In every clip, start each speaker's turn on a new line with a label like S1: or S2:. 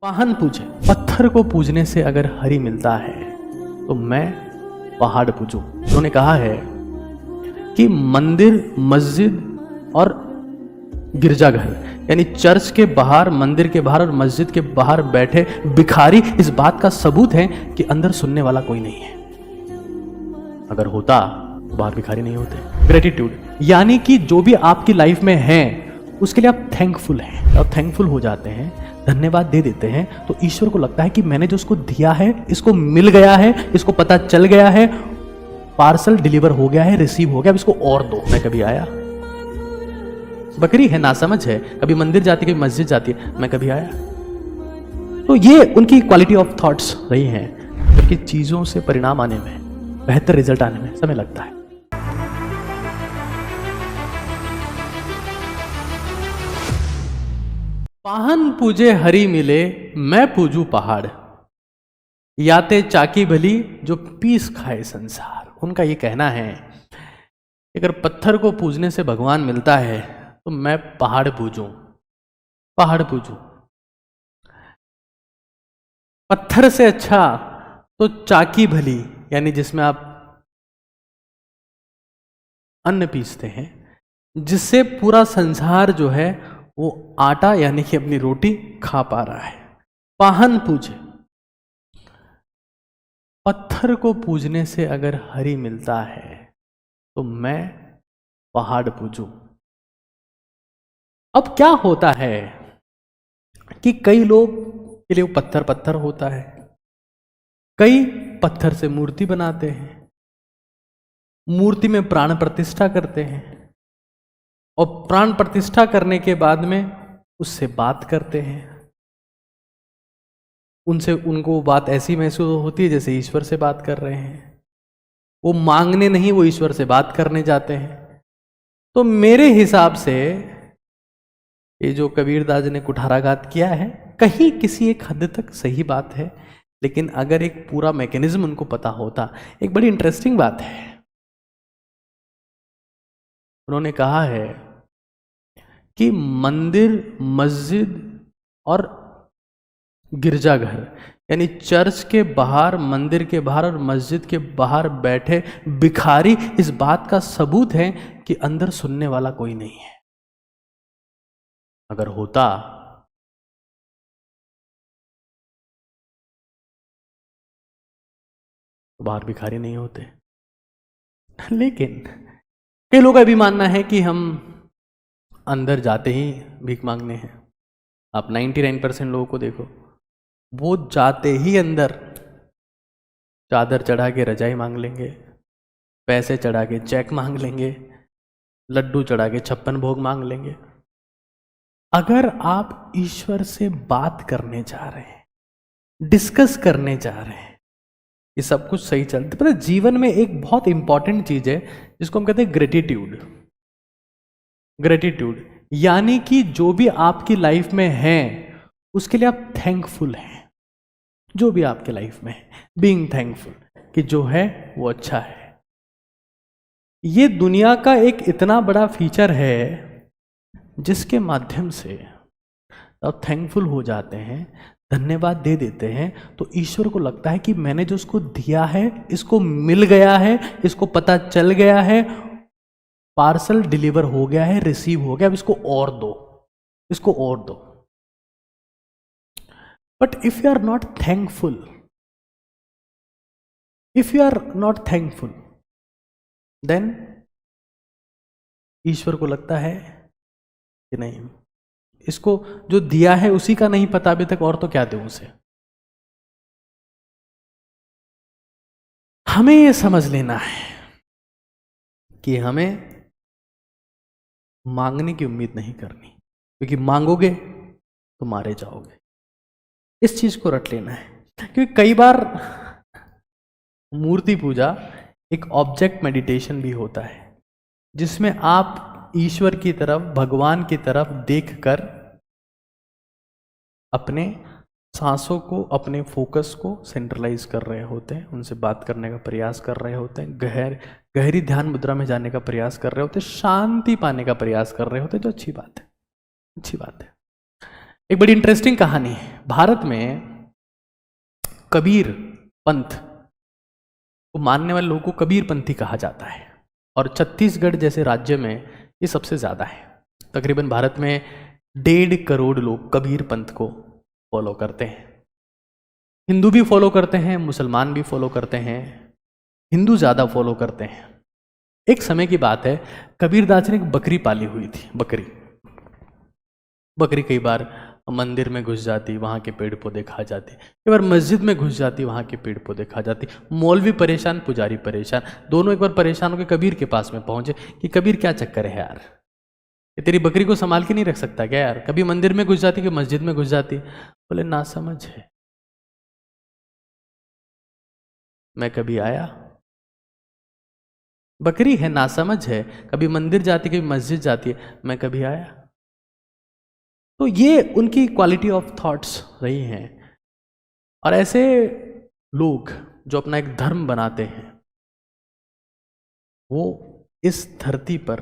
S1: पाहन पूजे। पत्थर को पूजने से अगर हरि मिलता है तो मैं पहाड़ पूजूं। उन्होंने कहा है कि मंदिर, मस्जिद और गिरजाघर यानी चर्च के बाहर, मंदिर के बाहर और मस्जिद के बाहर बैठे भिखारी इस बात का सबूत है कि अंदर सुनने वाला कोई नहीं है। अगर होता तो बाहर भिखारी नहीं होते। ग्रेटिट्यूड यानी कि जो भी आपकी लाइफ में है उसके लिए आप थैंकफुल हैं और थैंकफुल हो जाते हैं, धन्यवाद दे देते हैं, तो ईश्वर को लगता है कि मैंने जो उसको दिया है, इसको मिल गया है, इसको पता चल गया है, पार्सल डिलीवर हो गया है, रिसीव हो गया, अब इसको और दो। मैं कभी आया, बकरी है, नासमझ है, कभी मंदिर जाती, कभी मस्जिद जाती है, मैं कभी आया। तो ये उनकी क्वालिटी ऑफ थॉट्स रही हैं, जबकि चीजों से परिणाम आने में, बेहतर रिजल्ट आने में समय लगता है। पाहन पूजे हरि मिले, मैं पूजू पहाड़, याते चाकी भली जो पीस खाए संसार। उनका ये कहना है अगर पत्थर को पूजने से भगवान मिलता है तो मैं पहाड़ पूजूं, पहाड़ पूजूं। पत्थर से अच्छा तो चाकी भली यानी जिसमें आप अन्न पीसते हैं, जिससे पूरा संसार जो है वो आटा यानी कि अपनी रोटी खा पा रहा है। पाहन पूजे। पत्थर को पूजने से अगर हरि मिलता है तो मैं पहाड़ पूजूं। अब क्या होता है कि कई लोग के लिए पत्थर पत्थर होता है, कई पत्थर से मूर्ति बनाते हैं, मूर्ति में प्राण प्रतिष्ठा करते हैं और प्राण प्रतिष्ठा करने के बाद में उससे बात करते हैं। उनसे उनको बात ऐसी महसूस होती है जैसे ईश्वर से बात कर रहे हैं। वो मांगने नहीं, वो ईश्वर से बात करने जाते हैं। तो मेरे हिसाब से ये जो कबीरदास जी ने कुठाराघात किया है, कहीं किसी एक हद तक सही बात है, लेकिन अगर एक पूरा मैकेनिज्म उनको पता होता। एक बड़ी इंटरेस्टिंग बात है, उन्होंने कहा है कि मंदिर, मस्जिद और गिरजाघर यानी चर्च के बाहर, मंदिर के बाहर और मस्जिद के बाहर बैठे भिखारी इस बात का सबूत है कि अंदर सुनने वाला कोई नहीं है। अगर होता तो बाहर भिखारी नहीं होते। लेकिन कई लोग अभी मानना है कि हम अंदर जाते ही भीख मांगने हैं। आप 99% लोगों को देखो, वो जाते ही अंदर चादर चढ़ा के रजाई मांग लेंगे, पैसे चढ़ा के चेक मांग लेंगे, लड्डू चढ़ा के 56 भोग मांग लेंगे। अगर आप ईश्वर से बात करने जा रहे हैं, डिस्कस करने जा रहे हैं, ये सब कुछ सही चलता। पता है जीवन में एक बहुत इंपॉर्टेंट चीज है जिसको हम कहते हैं ग्रेटिट्यूड। ग्रेटिट्यूड यानी कि जो भी आपकी लाइफ में है उसके लिए आप थैंकफुल हैं। जो भी आपके लाइफ में है, बीइंग थैंकफुल कि जो है वो अच्छा है। ये दुनिया का एक इतना बड़ा फीचर है जिसके माध्यम से आप थैंकफुल हो जाते हैं, धन्यवाद दे देते हैं, तो ईश्वर को लगता है कि मैंने जो उसको दिया है, इसको मिल गया है, इसको पता चल गया है, पार्सल डिलीवर हो गया है, रिसीव हो गया, अब इसको और दो, इसको और दो। But if you are not thankful, if you are not thankful, then ईश्वर को लगता है कि नहीं, इसको जो दिया है उसी का नहीं पता अभी तक, और तो क्या दूं उसे। हमें यह समझ लेना है कि हमें मांगने की उम्मीद नहीं करनी, क्योंकि मांगोगे तो मारे जाओगे। इस चीज को रट लेना है, क्योंकि कई बार मूर्ति पूजा एक ऑब्जेक्ट मेडिटेशन भी होता है, जिसमें आप ईश्वर की तरफ, भगवान की तरफ देखकर अपने सांसों को, अपने फोकस को सेंट्रलाइज कर रहे होते हैं, उनसे बात करने का प्रयास कर रहे होते हैं, गहरी ध्यान मुद्रा में जाने का प्रयास कर रहे होते हैं, शांति पाने का प्रयास कर रहे होते हैं, जो अच्छी बात है, अच्छी बात है। एक बड़ी इंटरेस्टिंग कहानी है। भारत में कबीर पंथ को मानने वाले लोगों को कबीर पंथी कहा जाता है, और छत्तीसगढ़ जैसे राज्य में ये सबसे ज़्यादा है। तकरीबन भारत में 1.5 करोड़ लोग कबीर पंथ को फॉलो करते हैं। हिंदू भी फॉलो करते हैं, मुसलमान भी फॉलो करते हैं, हिंदू ज़्यादा फॉलो करते हैं। एक समय की बात है, कबीरदास ने एक बकरी पाली हुई थी। बकरी कई बार मंदिर में घुस जाती, वहाँ के पेड़ पौधे खा जाती, कई बार मस्जिद में घुस जाती, वहाँ के पेड़ पौधे खा जाती। मौलवी परेशान, पुजारी परेशान, दोनों एक बार परेशान होकर कबीर के पास में पहुंचे कि कबीर क्या चक्कर है यार, ये तेरी बकरी को संभाल के नहीं रख सकता क्या यार, कभी मंदिर में घुस जाती, कभी मस्जिद में घुस जाती। बोले ना समझ है, मैं कभी आया, बकरी है ना समझ है, कभी मंदिर जाती कभी मस्जिद जाती है, मैं कभी आया। तो ये उनकी क्वालिटी ऑफ थॉट्स रही हैं। और ऐसे लोग जो अपना एक धर्म बनाते हैं वो इस धरती पर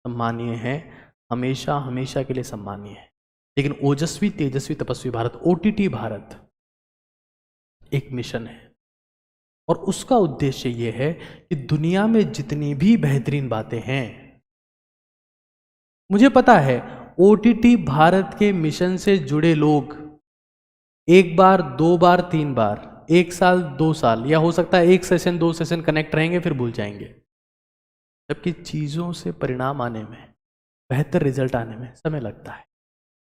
S1: सम्मानीय है, हमेशा हमेशा के लिए सम्मानीय है। लेकिन ओजस्वी तेजस्वी तपस्वी भारत, OTT भारत एक मिशन है, और उसका उद्देश्य यह है कि दुनिया में जितनी भी बेहतरीन बातें हैं, मुझे पता है OTT भारत के मिशन से जुड़े लोग 1 बार 2 बार 3 बार 1 साल 2 साल या हो सकता है 1 सेशन 2 सेशन कनेक्ट रहेंगे, फिर भूल जाएंगे। जबकि चीज़ों से परिणाम आने में, बेहतर रिजल्ट आने में समय लगता है।